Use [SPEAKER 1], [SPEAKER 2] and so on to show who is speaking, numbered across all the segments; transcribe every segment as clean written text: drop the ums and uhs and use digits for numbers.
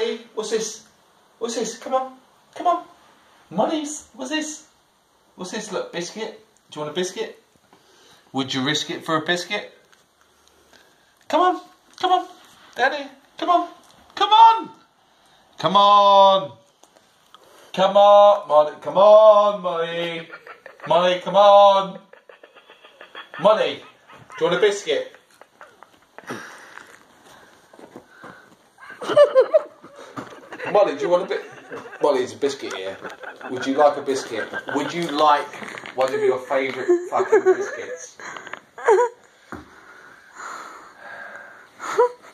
[SPEAKER 1] Molly, what's this? What's this? Come on. Come on. Molly's, what's this? What's this? Look, biscuit. Do you want a biscuit? Would you risk it for a biscuit? Come on. Come on. Daddy, come on. Come on. Come on. Come on, Molly. Come on, Molly. Molly, come on. Molly, do you want a biscuit? Molly, do you want a bit? Molly, it's a biscuit here. Would you like a biscuit? Would you like one of your favourite fucking biscuits?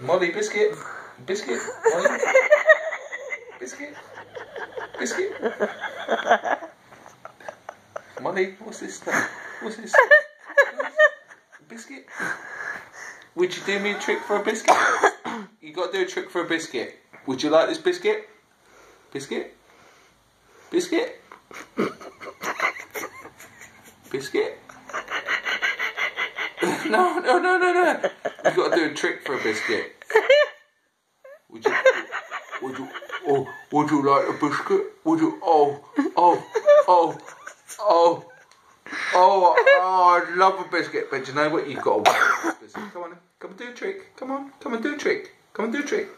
[SPEAKER 1] Molly, biscuit? Biscuit? Molly? Biscuit? Biscuit? Molly, what's this stuff? What's this? Biscuit? Would you do me a trick for a biscuit? You got to do a trick for a biscuit. Would you like this biscuit? Biscuit? Biscuit? Biscuit? No. You got to do a trick for a biscuit. Would you like a biscuit? Would you? I love a biscuit, but you know what? You've got to want a biscuit. Come on, come and do a trick. Come on and do a trick. Come and do a trick.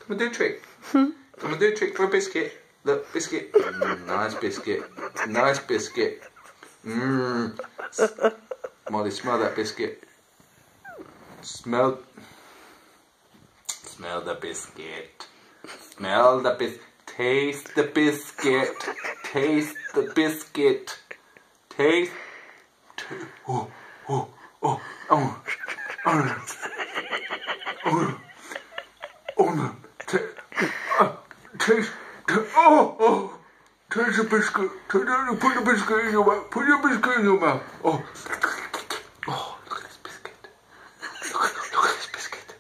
[SPEAKER 1] Come and do a trick. Come and do a trick for a biscuit. Look, biscuit. Nice biscuit. Nice biscuit. Molly, smell that biscuit. Smell the biscuit. Smell the biscuit. Taste the biscuit. Taste the biscuit. Taste. Oh no. Taste. Taste the biscuit. Put the biscuit in your mouth. Put your biscuit in your mouth. Oh, look at this biscuit. Look at this biscuit.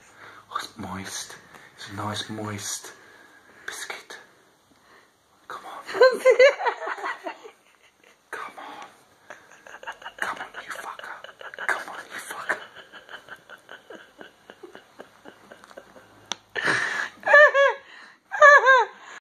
[SPEAKER 1] Oh, it's moist. It's a nice moist biscuit. Come on.